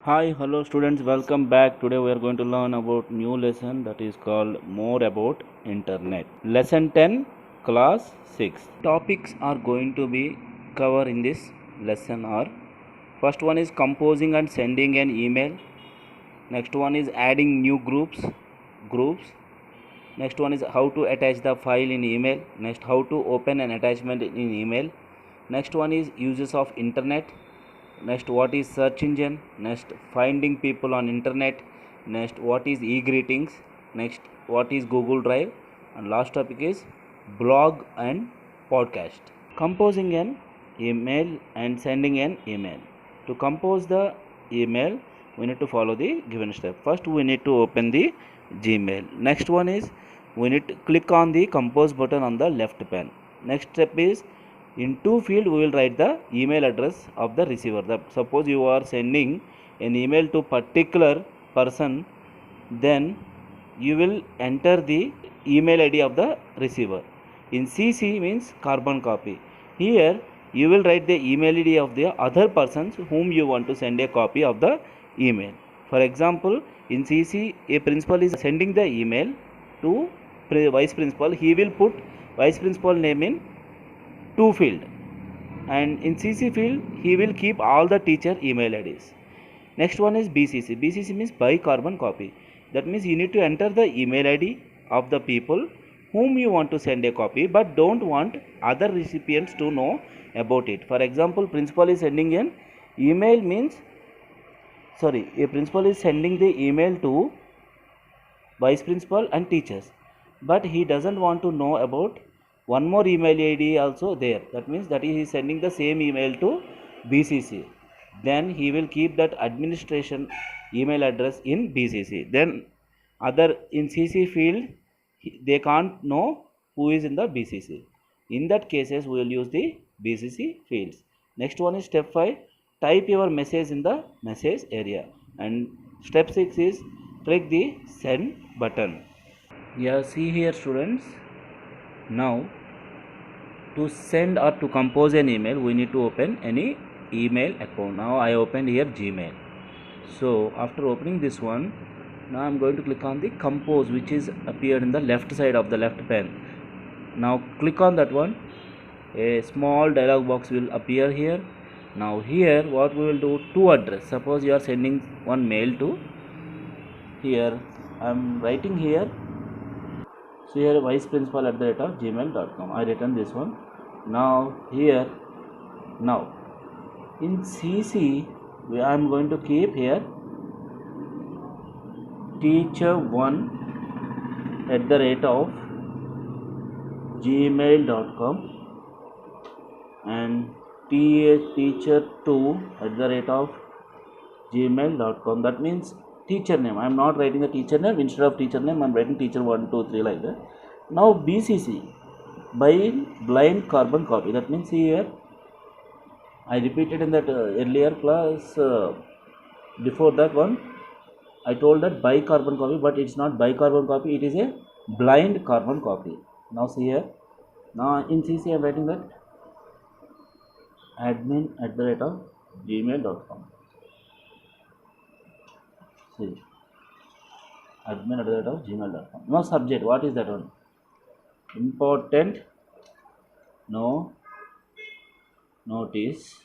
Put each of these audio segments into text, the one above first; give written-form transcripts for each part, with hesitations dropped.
Hi, hello students, welcome back. Today we are going to learn about new lesson that is called More About Internet. Lesson 10, class 6. Topics are going to be covered in this lesson are: first one is composing and sending an email. Next one is adding new groups. Next one is how to attach the file in email. Next, how to open an attachment in email. Next one is uses of internet. Next, what is search engine. Next, finding people on internet. Next, what is e-greetings. Next, what is Google Drive. And last topic is blog and podcast. Composing an email and sending an email. To compose the email, we need to follow the given step. First, we need to open the Gmail. Next one is we need to click on the compose button on the left pane. Next step is in two field we will write the email address of the receiver. Suppose you are sending an email to particular person, then you will enter the email ID of the receiver. In CC means carbon copy. Here you will write the email ID of the other persons whom you want to send a copy of the email. For example, in CC a principal is sending the email to vice principal. He will put vice principal name in to field, and in CC field he will keep all the teacher email IDs. Next one is BCC. BCC means by carbon copy. That means you need to enter the email ID of the people whom you want to send a copy but don't want other recipients to know about it. For example, principal is sending an email means a principal is sending the email to vice principal and teachers, but he doesn't want to know about one more email ID also there. That means that he is sending the same email to BCC. Then he will keep that administration email address in BCC. Then other in CC field they can't know who is in the BCC. In that cases we will use the BCC fields. Next one is step 5. Type your message in the message area, and step 6 is click the send button. Yeah, see here students, now to send or to compose an email we need to open any email account. Now I opened here Gmail. So after opening this one, now I'm going to click on the compose, which is appeared in the left side of the left pane. Now click on that one. A small dialog box will appear here. Now here what we will do, to address. Suppose you are sending one mail to, here I'm writing here, so here vice principal at the rate of gmail.com. I written this one. Now here, now in CC I am going to keep here teacher1 at the rate of gmail.com and teacher2 at the rate of gmail.com. That means teacher name, I am not writing the teacher name. Instead of teacher name I am writing teacher1 2 3 like that. Now BCC, by blind carbon copy. That means here I repeated in that earlier class, before that one I told that by carbon copy, but it's not by carbon copy, it is a blind carbon copy. Now see here, now in CC I am writing that admin at the rate of gmail.com. See, admin at the rate of gmail.com. Now subject, what is that one? Important no notice,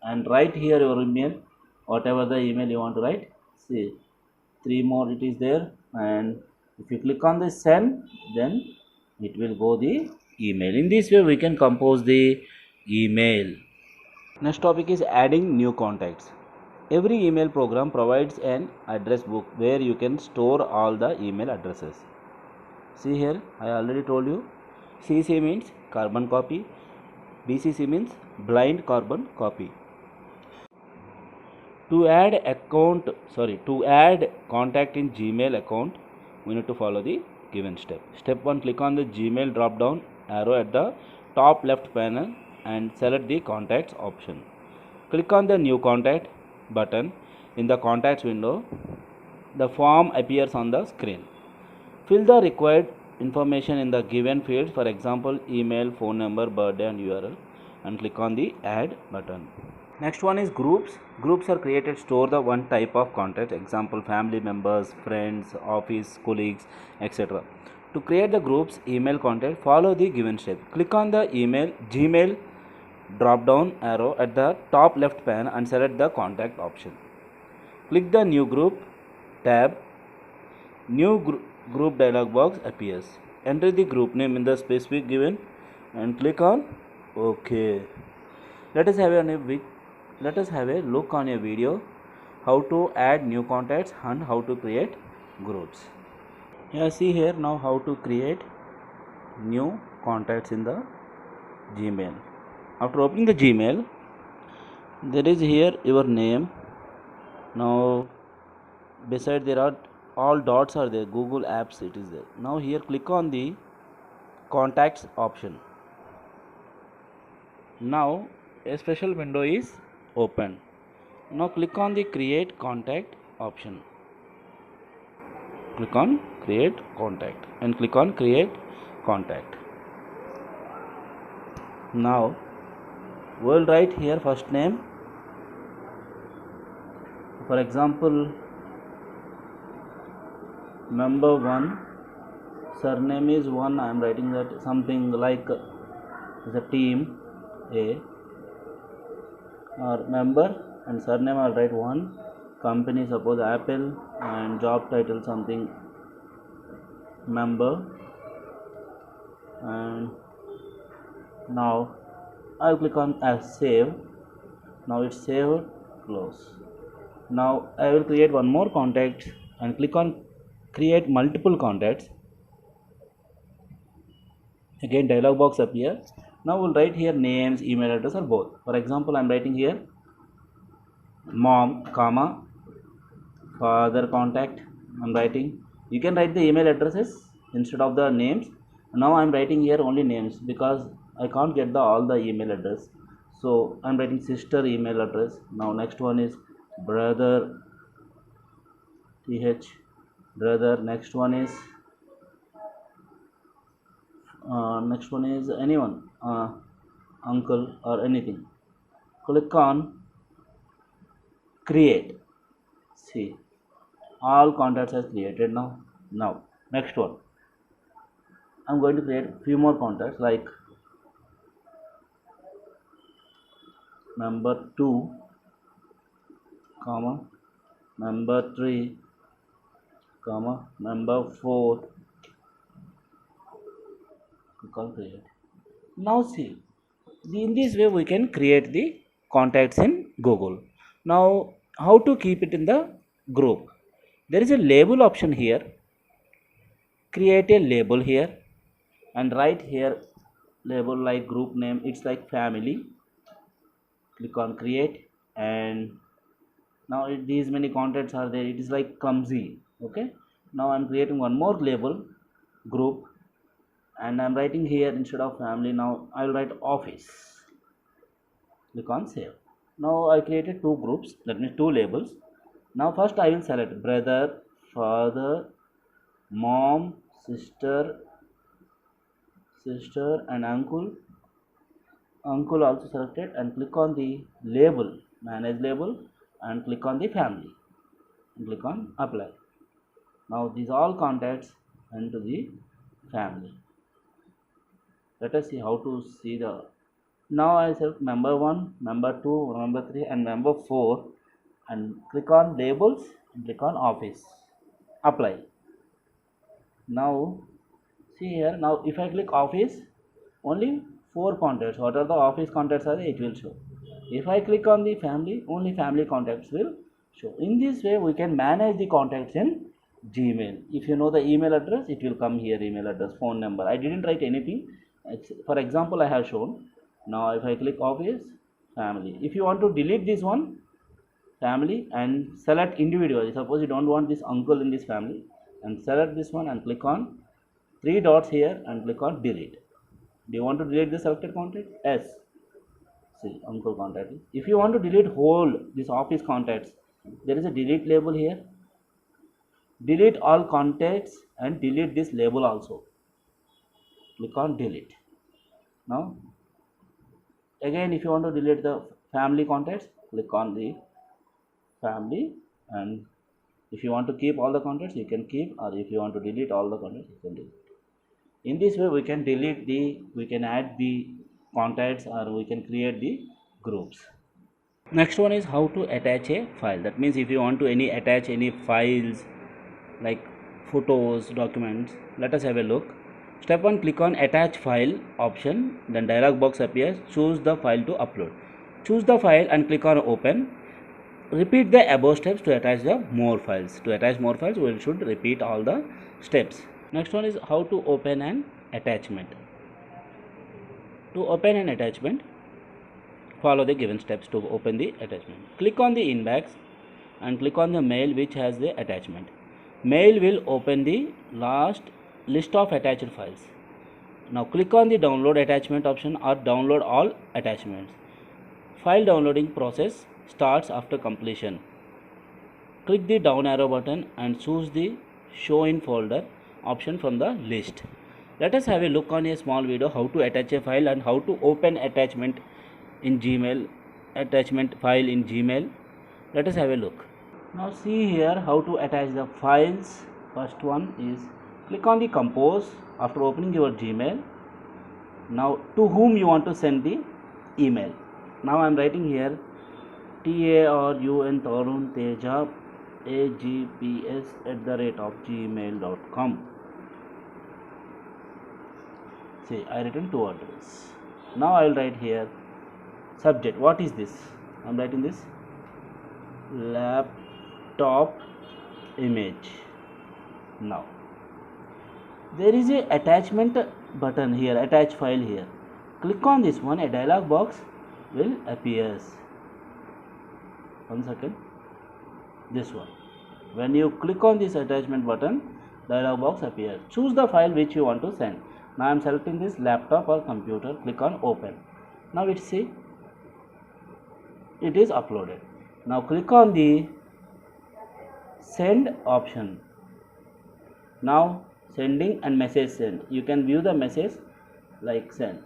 and write here your email, whatever the email you want to write. See, 3 more it is there, and if you click on the send, then it will go the email. In this way we can compose the email. Next topic is adding new contacts. Every email program provides an address book where you can store all the email addresses. See here, I already told you, CC means carbon copy, BCC means blind carbon copy. To add contact in Gmail account, we need to follow the given step. Step 1, click on the Gmail drop down arrow at the top left panel and select the contacts option. Click on the new contact button in the contacts window. The form appears on the screen. Fill the required information in the given fields, for example email, phone number, birthday and URL, and click on the add button. Next one is groups. Groups are created store the one type of contact, example family members, friends, office colleagues, etc. To create the groups email contact, follow the given step. Click on the email Gmail drop down arrow at the top left pane and select the contact option. Click the new group tab. New group dialog box appears. Enter the group name in the specific given and click on OK. Let us have a look on a video how to add new contacts and how to create groups. Yeah, see here now how to create new contacts in the Gmail. After opening the Gmail, there is here your name. Now beside there are all dots are there, Google Apps it is there. Now here click on the contacts option. Now a special window is open. Now click on the create contact option. Click on create contact and click on create contact. Now we'll write here first name. For example, member 1, surname is 1. I am writing that something like the team A, or member and surname I'll write 1, company suppose Apple, and job title something member. And now I'll click on save. Now it's saved, close. Now I will create one more contact and click on create multiple contacts. Again dialog box appear. Now we'll write here names, email address or both. For example, I'm writing here mom, comma, father contact. I'm writing. You can write the email addresses instead of the names. Now I'm writing here only names because I can't get all the email address. So I'm writing sister email address. Now next one is brother, th, brother. Next one is anyone, uncle or anything. Click on create. See, all contacts are created now. Now next one, I'm going to create few more contacts like member 2, comma, member 3, comma, member 4. Click on create. Now see, in this way we can create the contacts in Google. Now how to keep it in the group? There is a label option here. Create a label here and write here label like group name, it's like family. Click on create, and now these many contacts are there, it is like clumsy. Okay, now I'm creating one more label group and I'm writing here instead of family, now I'll write office. Click on save. Now I created two groups, that means two labels. Now first I will select brother, father, mom, sister and uncle also selected, and click on the label, manage label, and click on the family and click on apply. Now these all contacts into the family. Let us see how to see the. Now I select member 1, member 2, member 3 and member 4 and click on labels and click on office, apply. Now see here, now if I click office, only 4 contacts, what are the office contacts are there, it will show. If I click on the family, only family contacts will show. In this way we can manage the contacts in Gmail. If you know the email address, it will come here, email address, phone number. I didn't write anything. For example, I have shown. Now if I click office, family. If you want to delete this one, family, and select individually, suppose you don't want this uncle in this family, and select this one and click on 3 dots here and click on delete. Do you want to delete the selected contact? Yes. See, uncle contact. If you want to delete whole this office contacts, there is a delete label here. Delete all contacts and delete this label also. Click on delete. Now again, if you want to delete the family contacts, click on the family, and if you want to keep all the contacts you can keep, or if you want to delete all the contacts you can delete. In this way we can we can add the contacts, or we can create the groups. Next one is how to attach a file. That means if you want to attach any files like photos, documents, let us have a look. Step 1, click on attach file option, then dialog box appears. Choose the file to upload. Choose the file and click on open. Repeat the above steps to attach the more files. To attach more files we should repeat all the steps. Next one is how to open an attachment. To open an attachment, follow the given steps to open the attachment. Click on the inbox and click on the mail which has the attachment. Mail will open the last list of attached files. Now click on the download attachment option or download all attachments. File downloading process starts after completion. Click the down arrow button and choose the show in folder option from the list. Let us have a look on a small video how to attach a file and how to open attachment in Gmail, attachment file in Gmail. Let us have a look. Now see here how to attach the files. First one is click on the compose after opening your Gmail. Now to whom you want to send the email. Now I am writing here TARUN Tarun Teja agps@gmail.com. See, I written two address. Now I will write here subject. What is this? I am writing this laptop image. Now there is a attachment button here, attach file here. Click on this one, a dialog box will appear. 1 second. This one. When you click on this attachment button, dialog box appears. Choose the file which you want to send. Now I am selecting this laptop or computer. Click on open. Now it is uploaded. Now click on the send option. Now sending and message sent. You can view the message like send.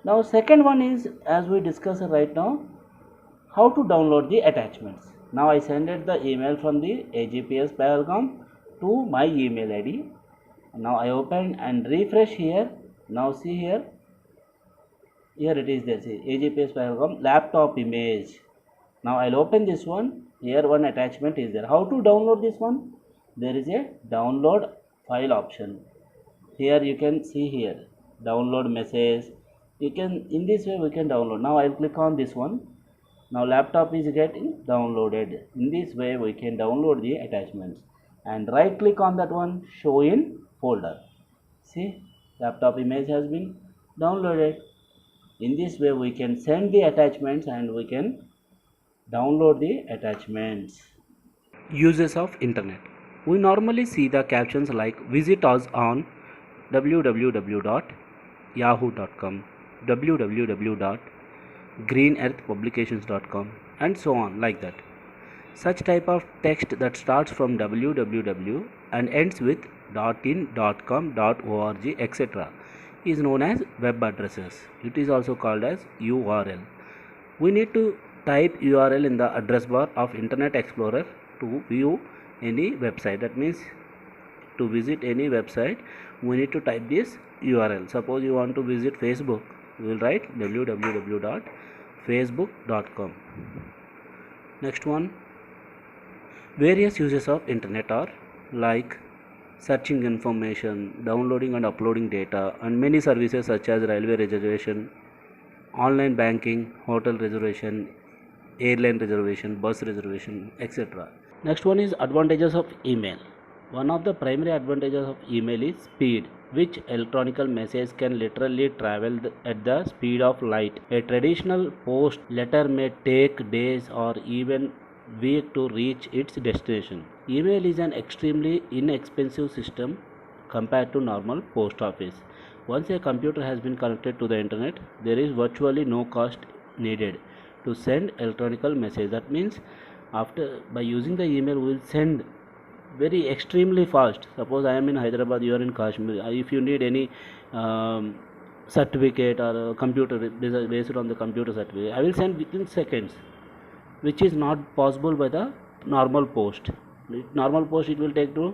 Now second one is, as we discussed right now, how to download the attachments. Now I sent the email from the AGPS Pahalgam to my email ID. Now I open and refresh here. Now see here it is there. See AGPS Pahalgam laptop image. Now I'll open this one. Here one attachment is there. How to download this one? There is a download file option. Here you can see here download message. You can, in this way we can download. Now I'll click on this one. Now laptop is getting downloaded. In this way we can download the attachments, and right click on that one, show in folder. See, laptop image has been downloaded. In this way we can send the attachments and we can download the attachments. Uses of internet. We normally see the captions like visit us on www.yahoo.com, www.greenearthpublications.com, and so on, like that. Such type of text that starts from www and ends with .in, .com, .org, etc. is known as web addresses. It is also called as URL. We need to type URL in the address bar of Internet Explorer to view any website. That means to visit any website we need to type this URL. Suppose you want to visit Facebook, we will write www.facebook.com. Next one, various uses of internet are like searching information, downloading and uploading data, and many services such as railway reservation, online banking, hotel reservation, airline reservation, bus reservation, etc. Next one is advantages of email. One of the primary advantages of email is speed, which electronic message can literally travel at the speed of light. A traditional post letter may take days or even weeks to reach its destination. Email is an extremely inexpensive system compared to normal post office. Once a computer has been connected to the internet, there is virtually no cost needed to send electronic message. That means by using the email we will send very extremely fast. Suppose I am in Hyderabad, you are in Kashmir. If you need any certificate or computer based on the computer certificate, I will send within seconds, which is not possible by the normal post. Normal post it will take to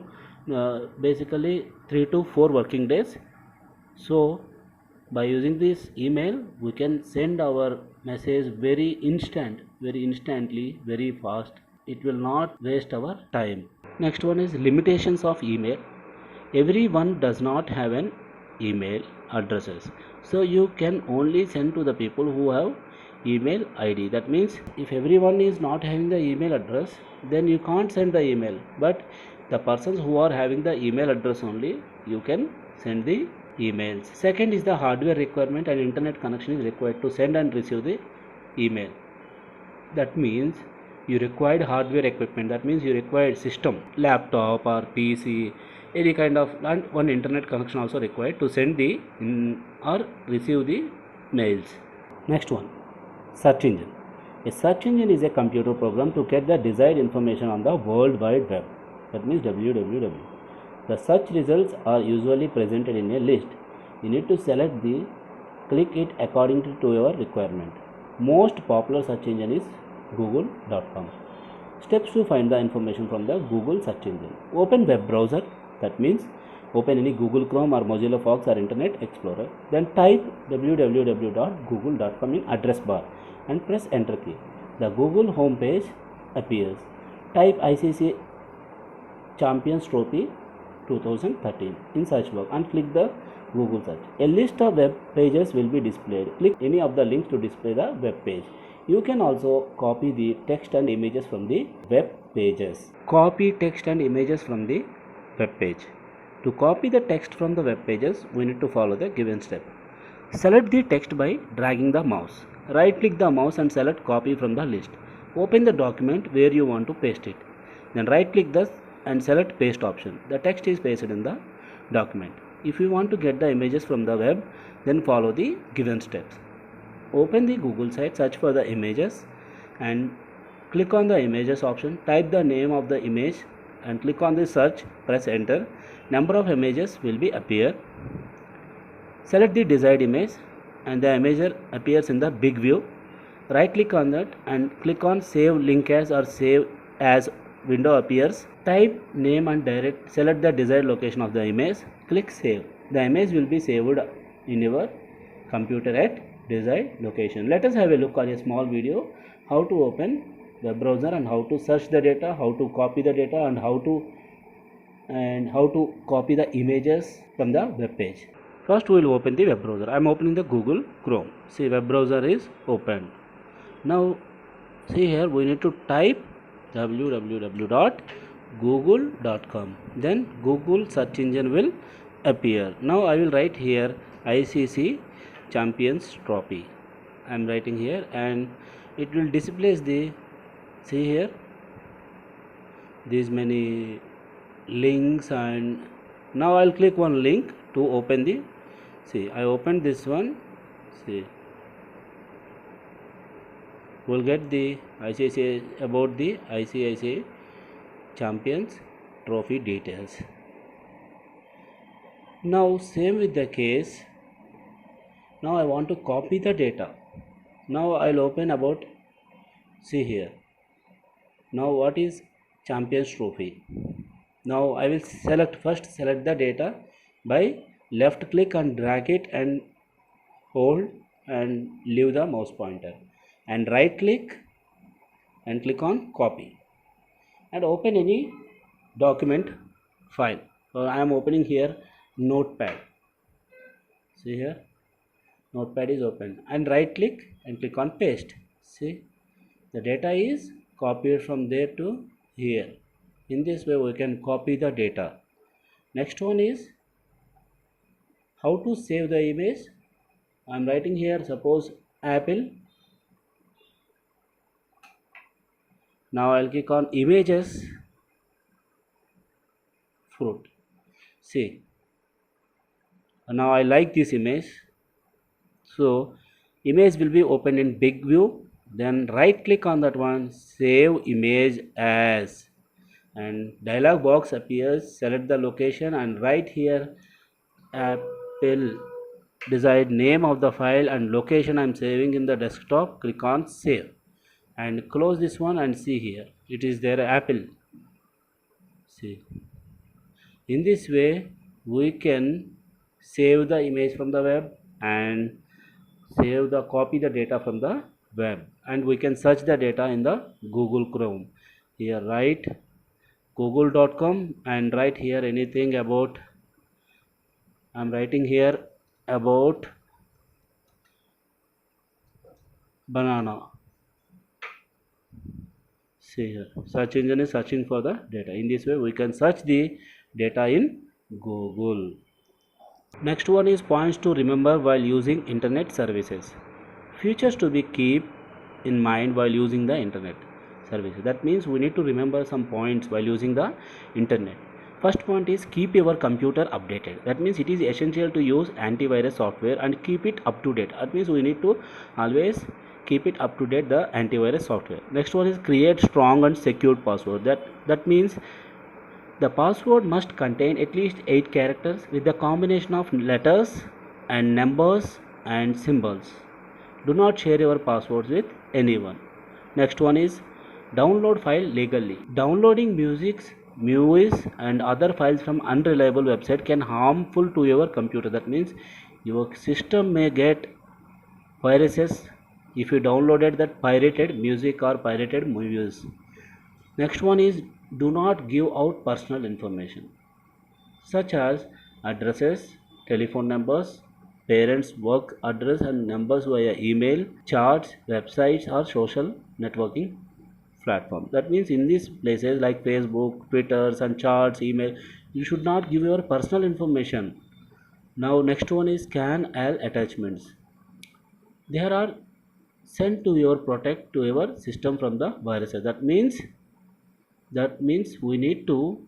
basically 3 to 4 working days. So by using this email we can send our message very instantly, very fast. It will not waste our time. Next one is limitations of email. Everyone does not have an email addresses, so you can only send to the people who have email id. That means if everyone is not having the email address, then you can't send the email, but the persons who are having the email address only, you can send the emails. Second is the hardware requirement, and internet connection is required to send and receive the email. That means you required hardware equipment. That means you required system, laptop or pc, any kind of, and one internet connection also required to send the or receive the mails. Next one, search engine. A search engine is a computer program to get the desired information on the world wide web. That means www. The search results are usually presented in a list. You need to select the click it according to your requirement. Most popular search engine is google.com. Steps to find the information from the Google search engine. Open web browser. That means open any Google Chrome or Mozilla Firefox or Internet Explorer. Then type www.google.com in address bar and press enter key. The Google home page appears. Type ICC Champions Trophy 2013 in search box and click the Google search. A list of web pages will be displayed. Click any of the links to display the web page. You can also copy the text and images from the web pages. Copy text and images from the web page. To copy the text from the web pages, we need to follow the given step. Select the text by dragging the mouse. Right click the mouse and select copy from the list. Open the document where you want to paste it. Then right click this and select paste option. The text is pasted in the document. If you want to get the images from the web, then follow the given steps. Open the Google site, search for the images and click on the images option. Type the name of the image and click on the search, press enter. Number of images will be appear. Select the desired image and the image appears in the big view. Right click on that and click on save link as or save as window appears. Type name and direct, select the desired location of the image, click save. The image will be saved in your computer at desired location. Let us have a look at a small video how to open web browser and how to search the data, how to copy the data, and how to copy the images from the web page. First we will open the web browser. I am opening the Google Chrome. See, web browser is opened. Now see here we need to type www.google.com. Then Google search engine will appear. Now I will write here ICC Champions Trophy. I am writing here and it will display the, see here, these many links, and now I'll click one link to open the, see, I opened this one. See, we'll get the ICICI, about the ICICI Champions Trophy details. Now same with the case. Now I want to copy the data. Now I'll open about, see here. Now what is Champions Trophy? Now I will select the data by left click and drag it and hold and leave the mouse pointer, and right click and click on copy and open any document file. So I am opening here Notepad. See here, Notepad is open, and right click and click on paste. See, the data is copied from there to here. In this way we can copy the data. Next one is how to save the image. I am writing here, suppose apple. Now I'll click on images, fruit. See, now I like this image, so image will be opened in big view. Then right click on that one, save image as, and dialog box appears. Select the location and write here apple decide name of the file and location I'm saving in the desktop. Click on save and close this one and see here it is there Apple. See, in this way we can save the image from the web and save the copy the data from the web, and we can search the data in the Google Chrome. Here write google.com and write here anything about, I'm writing here about banana. See here, search engine is searching for the data. In this way we can search the data in Google. Next one is points to remember while using internet services. Features to be keep in mind while using the internet services. That means we need to remember some points while using the internet. First point is keep your computer updated. That means it is essential to use antivirus software and keep it up to date. That means we need to always keep it up to date, the antivirus software. Next one is create strong and secured password. That means the password must contain at least 8 characters with the combination of letters and numbers and symbols. Do not share your passwords with anyone. Next one is download file legally. Downloading music, movies and other files from unreliable website can harmful to your computer. That means your system may get viruses if you downloaded that pirated music or pirated movies. Next one is do not give out personal information such as addresses, telephone numbers, parents' work address and numbers via email, charts, websites or social networking platform. That means in these places like Facebook, Twitter and charts, email, you should not give your personal information. Now next one is scan all attachments. There are sent to your protect to your system from the viruses. That means we need to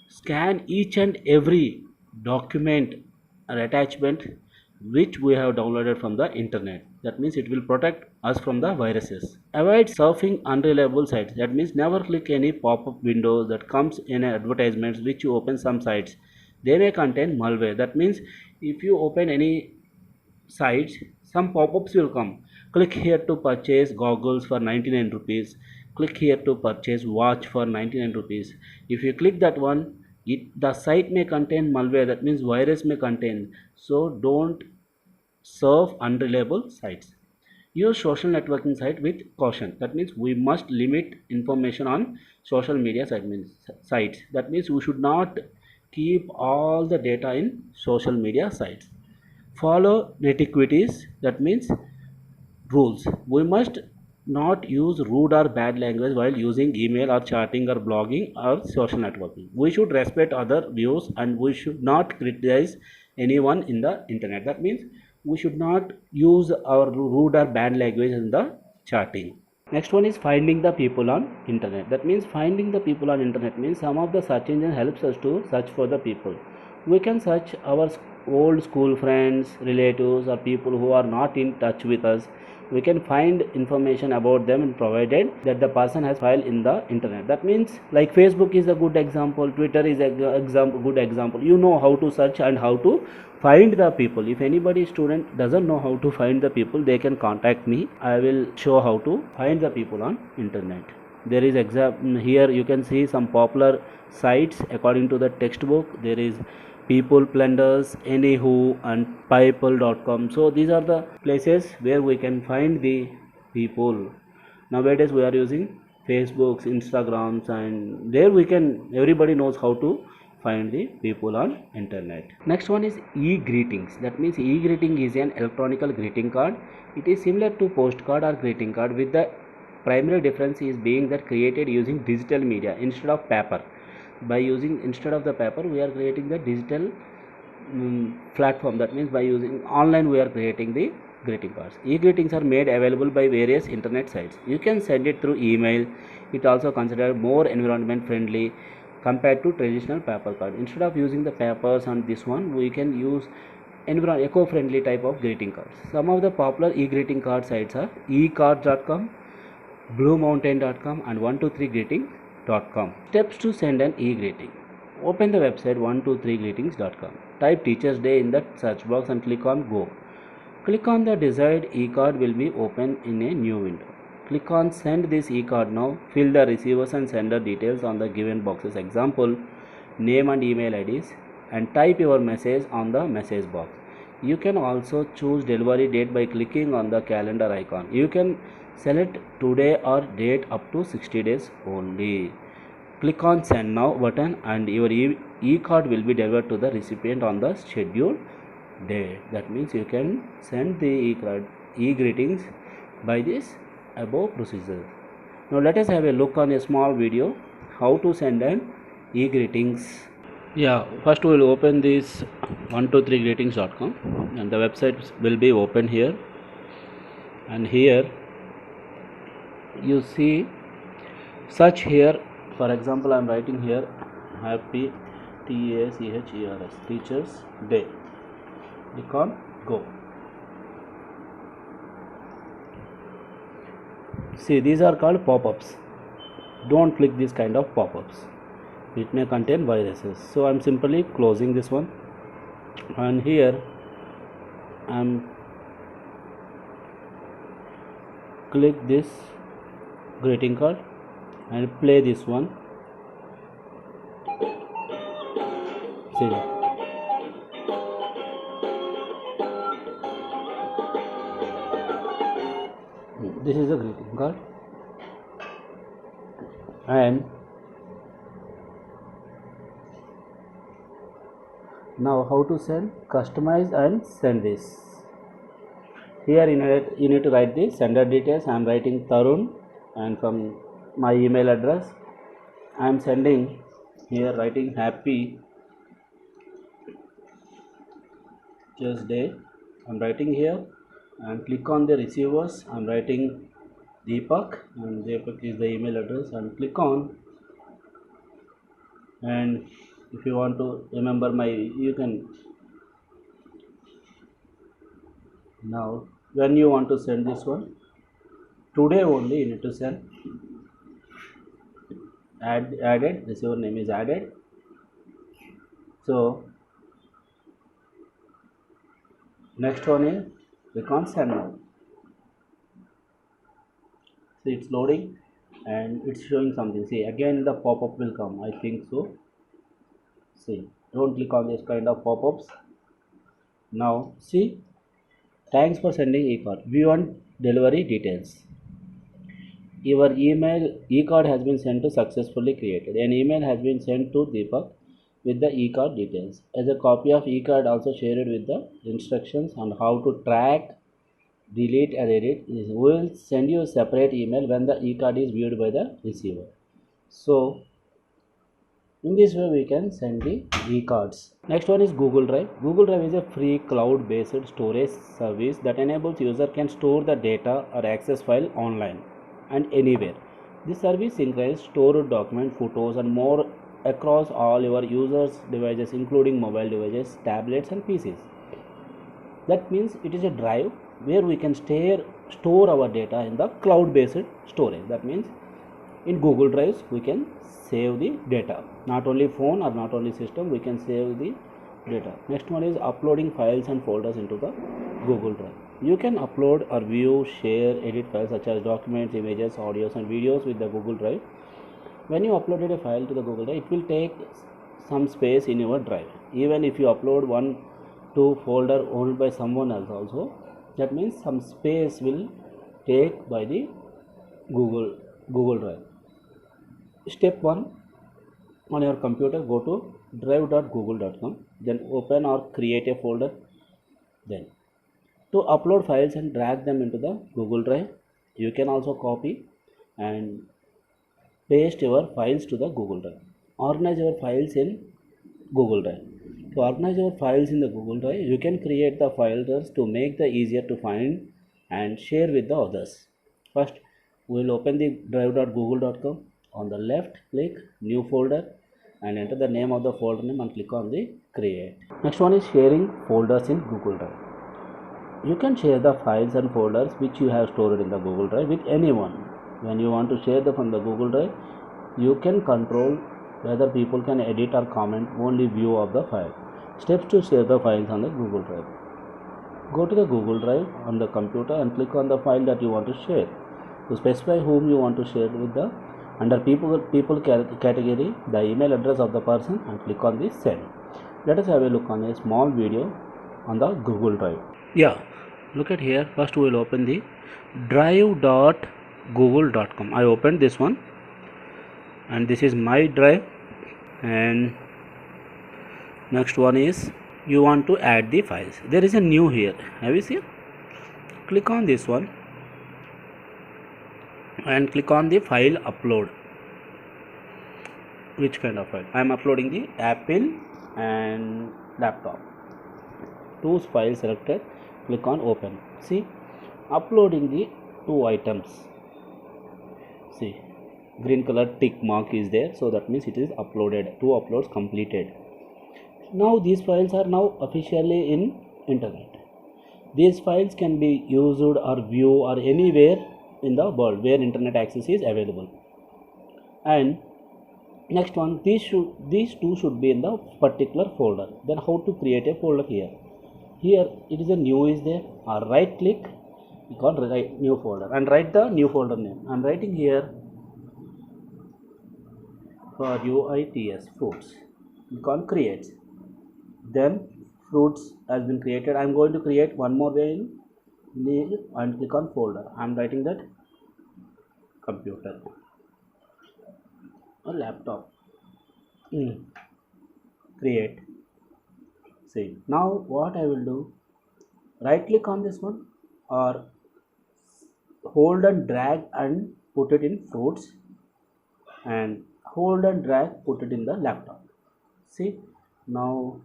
scan each and every document or attachment which we have downloaded from the internet. That means it will protect us from the viruses. Avoid surfing unreliable sites. That means never click any pop-up windows that comes in advertisements which you open some sites. They may contain malware. That means if you open any sites, some pop-ups will come. Click here to purchase goggles for 99 rupees. Click here to purchase watch for 99 rupees. If you click that one, the site may contain malware. That means virus may contain. So don't surf unreliable sites. Use social networking site with caution. That means we must limit information on social media sites. That means we should not keep all the data in social media sites. Follow netiquettes. That means rules. We must not use rude or bad language while using email or chatting or blogging or social networking. We should respect other views and we should not criticize anyone in the internet. That means we should not use our rude or bad language in the chatting. Next one is finding the people on internet. That means finding the people on internet means some of the search engine helps us to search for the people. We can search our old school friends, relatives or people who are not in touch with us. We can find information about them provided that the person has filed in the internet. That means like Facebook is a good example, Twitter is a good example. You know how to search and how to find the people. If anybody student doesn't know how to find the people, they can contact me. I will show how to find the people on internet. There is here you can see some popular sites according to the textbook. There is People Plunders, Anyhoo and Paypal.com. So these are the places where we can find the people. Nowadays we are using Facebooks, Instagrams, and there we can, everybody knows how to find the people on internet. Next one is e-greetings. That means e-greeting is an electronic greeting card. It is similar to postcard or greeting card, with the primary difference is being that created using digital media instead of paper. Instead of the paper we are creating the digital platform. That means by using online we are creating the greeting cards. E-greetings are made available by various internet sites. You can send it through email. It also considered more environment friendly compared to traditional paper card. Instead of using the papers on this one, we can use eco-friendly type of greeting cards. Some of the popular e-greeting card sites are ecards.com, bluemountain.com and 123greeting.com. Steps to send an e-greeting. Open the website 123greetings.com. Type Teachers Day in the search box and click on Go. Click on the desired e-card will be open in a new window. Click on send this e-card now. Fill the receivers and sender details on the given boxes. Example, name and email IDs, and type your message on the message box. You can also choose delivery date by clicking on the calendar icon. You can select today or date up to 60 days only. Click on send now button and your e-card will be delivered to the recipient on the scheduled date. That means you can send the e-greetings by this above procedure. Now let us have a look on a small video how to send an e-greetings. Yeah, first we will open this 123greetings.com and the website will be open here, and here you see search here. For example, I am writing here happy TACHERS Teachers Day. Click on go. See, these are called pop-ups. Don't click this kind of pop-ups. It may contain viruses. So I am simply closing this one, and here I am click this greeting card and play this one. See, this is a greeting card, and now how to send, customize and send this. Here you need to write the sender details. I am writing Tarun, and from my email address I am sending here, writing happy Teachers Day. I am writing here, and click on the receivers. I am writing Deepak, and Deepak is the email address, and click on. And if you want to remember you can. Now when you want to send this one, today only you need to send. Added, receiver name is added. So next one is click on send now. See, it's loading and it's showing something. See, again the pop-up will come, I think so. See, don't click on this kind of pop-ups. Now see, thanks for sending e-card. We want delivery details. Your email e-card has been sent to successfully created. An email has been sent to Deepak with the e-card details. As a copy of e-card also shared with the instructions on how to track, delete and edit. We will send you a separate email when the e-card is viewed by the receiver. So in this way we can send the e-cards. Next one is Google Drive. Google Drive is a free cloud-based storage service that enables user can store the data or access file online and anywhere. This service synchronizes stored document, photos and more across all your users' devices, including mobile devices, tablets and PCs. That means it is a drive where we can store our data in the cloud-based storage. That means in Google Drives we can save the data. Not only phone or not only system, we can save the data. Next one is uploading files and folders into the Google Drive. You can upload or view, share, edit files such as documents, images, audios and videos with the Google Drive. When you uploaded a file to the Google Drive, it will take some space in your drive. Even if you upload one to folder owned by someone else also, that means some space will take by the Google Drive. Step 1, on your computer go to drive.google.com, then open or create a folder. Then to upload files and drag them into the Google Drive, you can also copy and paste your files to the Google Drive. Organize your files in Google Drive. To organize your files in the Google Drive, you can create the folders to make the easier to find and share with the others. First, we will open the drive.google.com. On the left, click new folder and enter the name of the folder name and click on the create. Next one is sharing folders in Google Drive. You can share the files and folders which you have stored in the Google Drive with anyone. When you want to share them from the Google Drive, you can control whether people can edit or comment only view of the file. Steps to share the files on the Google Drive. Go to the Google Drive on the computer and click on the file that you want to share. To specify whom you want to share with, the under people category, the email address of the person, and click on the send. Let us have a look on a small video on the Google Drive. Yeah, look at here. First we will open the drive.google.com. I opened this one, and this is my drive. And next one is you want to add the files. There is a new here. Have you seen? Click on this one and click on the file upload. Which kind of file? I am uploading the Apple and laptop. Two files selected. Click on open. See, uploading the two items. See, green color tick mark is there, so that means it is uploaded. Two uploads completed. Now these files are now officially in internet. These files can be used or viewed or anywhere in the world where internet access is available. And next one, these two should be in the particular folder. Then how to create a folder here? Here it is a new is there, or right click, you can write new folder and write the new folder name. I am writing here for UITS fruits. You can create. Then fruits has been created. I am going to create one more way in and click on folder. I am writing that computer or laptop. Create. See, now what I will do, right click on this one or hold and drag and put it in fruits, and hold and drag put it in the laptop. See, now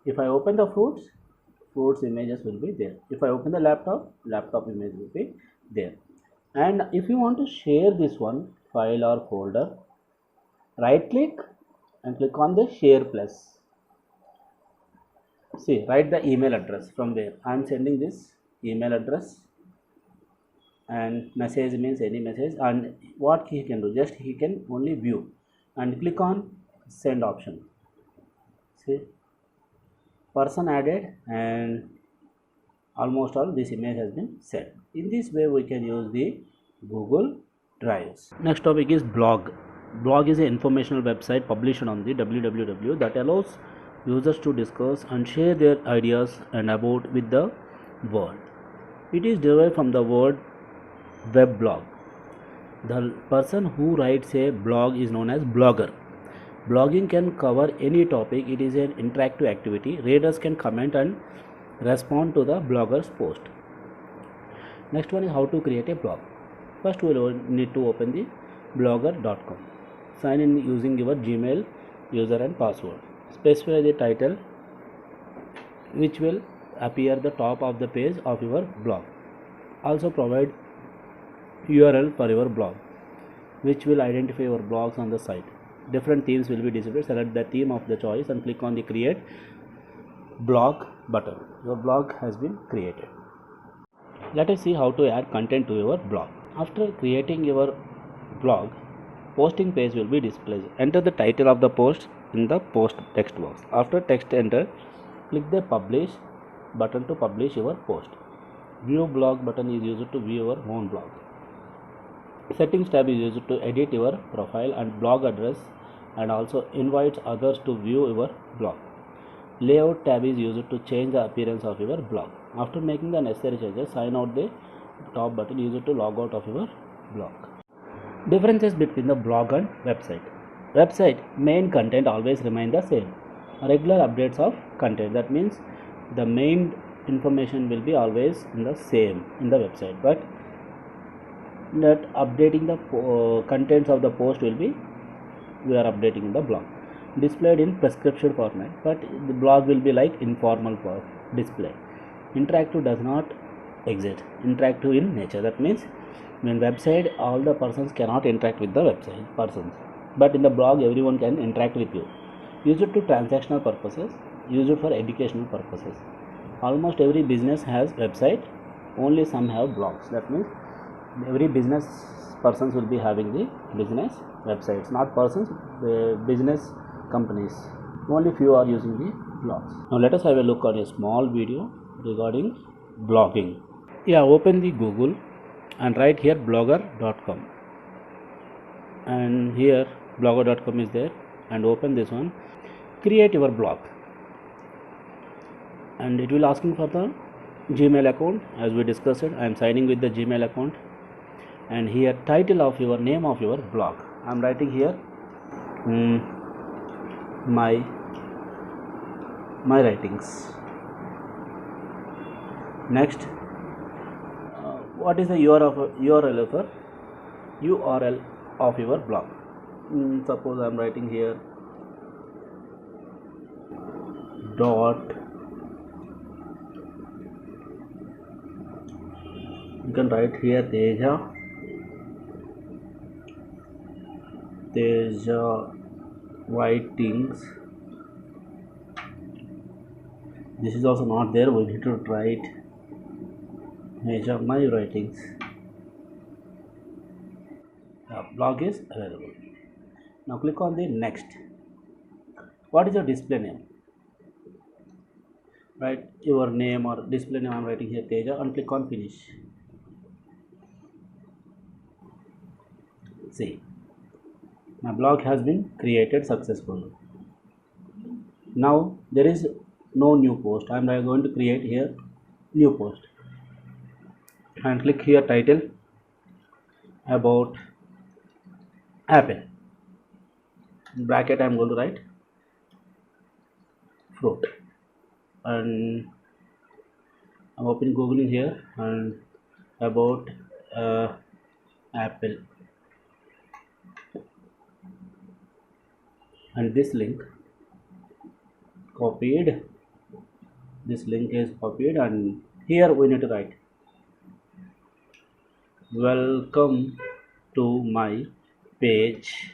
if I open the fruits images will be there. If I open the laptop image will be there. And if you want to share this one file or folder, right click and click on the share plus. See, write the email address from where I am sending this email address, and message means any message, and what he can do, just he can only view, and click on send option. See, person added, and almost all this image has been sent. In this way we can use the Google Drives. Next topic is blog. Blog is an informational website published on the www that allows users to discuss and share their ideas and about with the world. It is derived from the word web blog. The person who writes a blog is known as blogger. Blogging can cover any topic. It is an interactive activity. Readers can comment and respond to the blogger's post. Next one is how to create a blog. First we will need to open the blogger.com. Sign in using your Gmail user and password. Specify the title which will appear at the top of the page of your blog. Also provide URL for your blog which will identify your blogs on the site. Different themes will be displayed. Select the theme of the choice and click on the create blog button. Your blog has been created. Let us see how to add content to your blog. After creating your blog, posting page will be displayed. Enter the title of the post in the post text box. After text enter, click the publish button to publish your post. View blog button is used to view your own blog. Settings tab is used to edit your profile and blog address, and also invites others to view your blog. Layout tab is used to change the appearance of your blog. After making the necessary changes, sign out the top button used to log out of your blog. Differences between the blog and website. Website main content always remain the same. Regular updates of content, that means the main information will be always in the same in the website, but that updating the contents of the post will be we are updating in the blog. Displayed in prescription format, but the blog will be like informal display. Interactive does not exist. Interactive in nature, that means in website all the persons cannot interact with the website persons, but in the blog everyone can interact with you. Use it to transactional purposes, use it for educational purposes. Almost every business has website, only some have blogs. That means every business persons will be having the business websites, not persons, business companies. Only few are using the blogs. Now let us have a look on a small video regarding blogging. Yeah, open the Google and write here blogger.com, and here blogger.com is there, and open this one. Create your blog, and it will asking for the Gmail account. As we discussed it, I am signing with the Gmail account, and here title of your name of your blog, I am writing here my writings. Next, what is the URL of your blog? Suppose I am writing here dot, you can write here Teja writings. This is also not there, we need to write Teja my writings. Blog is available. Now click on the next. What is your display name? Write your name or display name. I am writing here Teja, and click on finish. See, my blog has been created successfully. Now there is no new post. I am going to create here new post, and click here title about apple. In bracket I am going to write fruit, and I'm opening Google here and about apple, and this link copied. This link is copied, and here we need to write welcome to my page.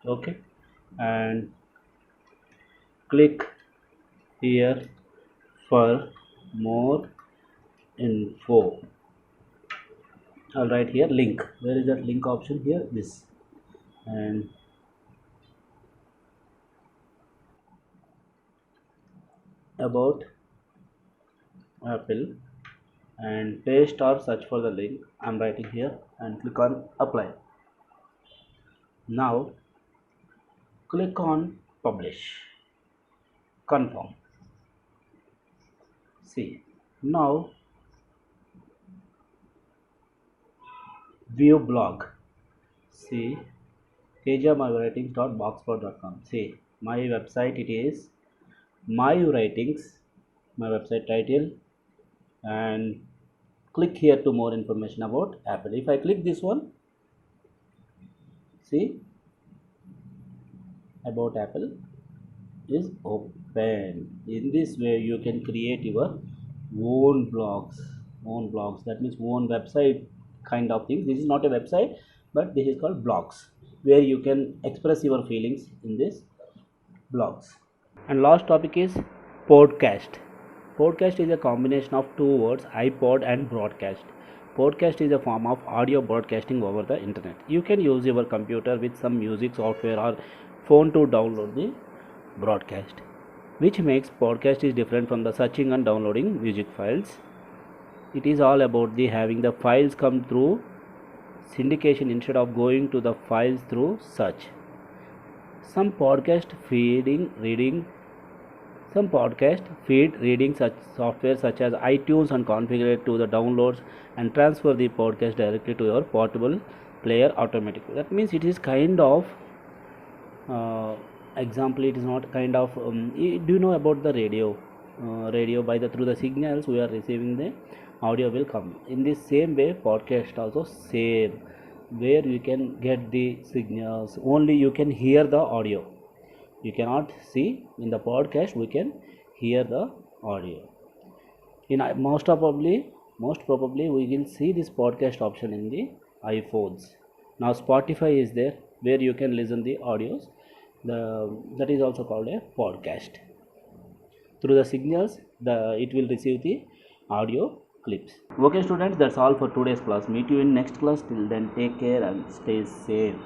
Okay, and click here for more info. I'll write here link. Where is that link option? Here, this, and about apple, and paste or search for the link. I'm writing here and click on apply. Now click on publish, confirm. See, now view blog. See, tejamywritings.blogspot.com. See, my website, it is my writings, my website title, and click here to more information about apple. If I click this one, see, about apple is open. In this way you can create your own blogs, that means own website kind of thing. This is not a website, but this is called blogs, where you can express your feelings in this blogs. And last topic is podcast. Podcast is a combination of two words, iPod and broadcast. Podcast is a form of audio broadcasting over the internet. You can use your computer with some music software or phone to download the broadcast. Which makes podcast is different from the searching and downloading music files. It is all about the having the files come through syndication instead of going to the files through search. Some podcast feed reading such software such as iTunes and configure it to the downloads and transfer the podcast directly to your portable player automatically. That means it is kind of example, it is not kind of do you know about the radio? Radio by the through the signals we are receiving, the audio will come. In this same way, podcast also same, where you can get the signals, only you can hear the audio, you cannot see. In the podcast we can hear the audio. In most probably we will see this podcast option in the iPhones. Now Spotify is there, where you can listen the audios. That is also called a podcast. Through the signals, it will receive the audio clips. Okay students, that's all for today's class. Meet you in next class. Till then, take care and stay safe.